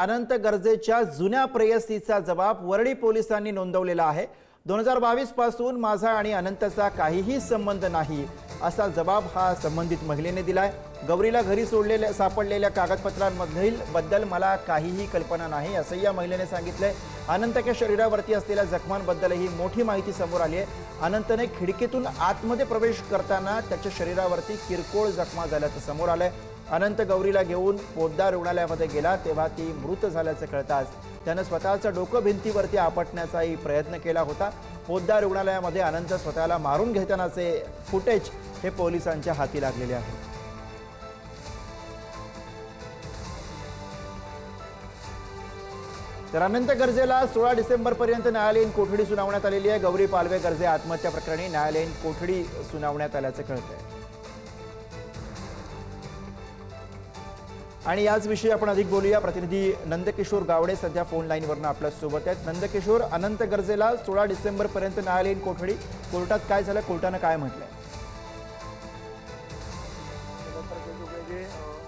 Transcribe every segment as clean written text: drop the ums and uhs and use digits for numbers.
अनंत गर्जेच्या जुन्या प्रेयसीचा जबाब वरळी पोलिसांनी नोंदवलेला आहे। 2022 पासून माझा आणि अनंतचा काहीही संबंध नाही असा जबाब हा संबंधित महिलेने दिलाय। गौरीला घरी सापडलेल्या कागदपत्रांमधील बद्दल मला काहीही कल्पना नाही असं या महिलेने सांगितलंय। अनंतच्या शरीरावरती असलेल्या जखमांबद्दलही मोठी माहिती समोर आली आहे। अनंतने खिडकीतून आतमध्ये प्रवेश करताना त्याच्या शरीरावरती किरकोळ जखमा झाल्याचं समोर आलंय। अनंत गौरीला घेऊन पोद्दार रुग्णालयामध्ये गेला तेव्हा ती मृत झाल्याचं कळताच त्याने स्वतःचं डोकं भिंतीवरती आपटण्याचाही प्रयत्न केला होता। पोद्दार रुग्णालयामध्ये अनंत स्वतःला मारून घेतानाचे फुटेज हे पोलिसांच्या हाती लागलेले आहे। तर अनंत गर्जेला 16 डिसेंबर पर्यंत न्यायालयीन कोठडी सुनावण्यात आलेली आहे। गौरी पालवे गर्जे आत्महत्या प्रकरणी न्यायालयीन कोठडी सुनावण्यात आल्याचं कळतंय। आणि याच विषयी आपण अधिक बोलूया। प्रतिनिधी नंदकिशोर गावडे सध्या फोन लाईनवरून आपल्या सोबत आहेत। नंदकिशोर, अनंत गर्जेला 16 डिसेंबर पर्यंत न्यायालयीन कोठडी, कोर्टात काय झालं, कोर्टाने काय म्हटलंय?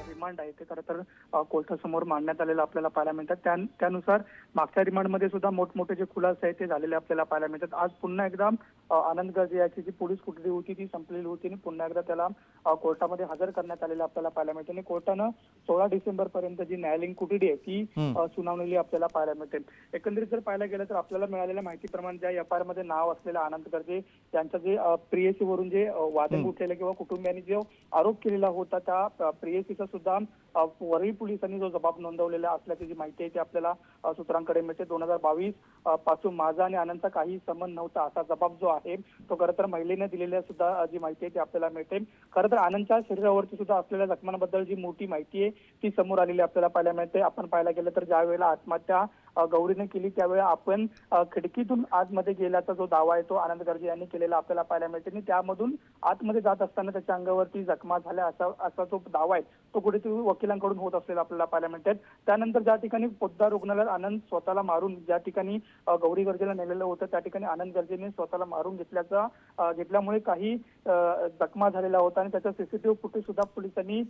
रिमांड आहे ते खरं तर कोर्टासमोर मांडण्यात आलेलं आपल्याला पाहायला मिळतात। त्यानुसार मागच्या रिमांडमध्ये सुद्धा मोठमोठे जे खुलासे आहेत ते झालेले आपल्याला पाहायला मिळतात। आज पुन्हा एकदा अनंत गर्जे याची जी पोलीस कोठडी होती ती संपलेली होती आणि पुन्हा एकदा त्याला कोर्टामध्ये हजर करण्यात आलेलं आपल्याला पाहायला मिळते आणि कोर्टानं 16 डिसेंबर पर्यंत जी न्यायालयीन कोठडी आहे ती सुनावलेली आपल्याला पाहायला मिळते। एकंदरीत जर पाहायला गेलं तर आपल्याला मिळालेल्या माहितीप्रमाणे ज्या एफ आय आर मध्ये नाव असलेल्या अनंत गर्जे यांचं जे प्रेयसीवरून जे वादंग उठलेलं किंवा कुटुंबियांनी जो आरोप केलेला होता त्या प्रेयसीचा सुद्धा वरळी पोलिसांनी जो जबाब नोंदवलेला असल्याची जी माहिती आहे ती आपल्याला सूत्रांकडे मिळते। 2022 पासून माझा आणि अनंतचा काही संबंध नव्हता असा जबाब जो आहे तो खरं तर महिलेने दिलेल्या सुद्धा जी माहिती आहे ती आपल्याला मिळते। खरं तर अनंतच्या शरीरावरती सुद्धा असलेल्या जखमांबद्दल जी मोठी माहिती आहे ती समोर आलेली आपल्याला पाहायला मिळते। आपण पाहायला गेलं तर ज्या वेळेला आत्महत्या गौरीने केली त्यावेळेला आपण खिडकीतून आतमध्ये गेल्याचा जो दावा आहे तो अनंत गर्जे यांनी केलेला आपल्याला पाहायला मिळते आणि त्यामधून आतमध्ये जात असताना त्याच्या अंगावरती जखमा झाल्या असा जो दावा आहे तो कुठेतरी वकिलांकडून होत असलेला आपल्याला पाहायला मिळतात। त्यानंतर ज्या ठिकाणी पोद्दार रुग्णालयात अनंत स्वतःला मारून ज्या ठिकाणी गौरी गर्जेला नेलेलं होतं त्या ठिकाणी अनंत गर्जेने स्वतःला मारून घेतल्यामुळे काही जखमा झालेला होता आणि त्याचा सीसीटीव्ही फुटेज सुद्धा पोलिसांनी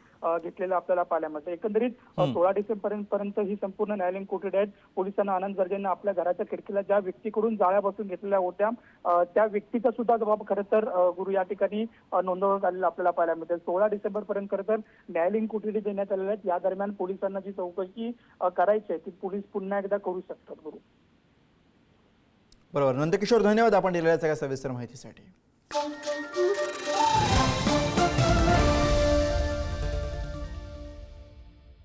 घेतलेला आपल्याला पाहायला मिळतं। एकंदरीत 16 डिसेंबर पर्यंत ही संपूर्ण न्यायालयीन कोठडी आहे। पोलिसांना अनंत गर्जेंना आपल्या घराच्या खिडकीला ज्या व्यक्तीकडून जाळ्या बसून घेतलेल्या होत्या त्या व्यक्तीचा सुद्धा जबाब खरं तर गुरु या ठिकाणी नोंदवण्यात आलेला आपल्याला पाहायला मिळते। 16 डिसेंबर पर्यंत खरं तर न्यायालयीन कोठडी देण्यात आलेल्या आहेत। या दरम्यान पोलिसांना जी चौकशी करायची आहे ती पोलीस पुन्हा एकदा करू शकतात। गुरु बरोबर। नंदकिशोर, धन्यवाद आपण दिलेल्या सगळ्या सविस्तर माहितीसाठी।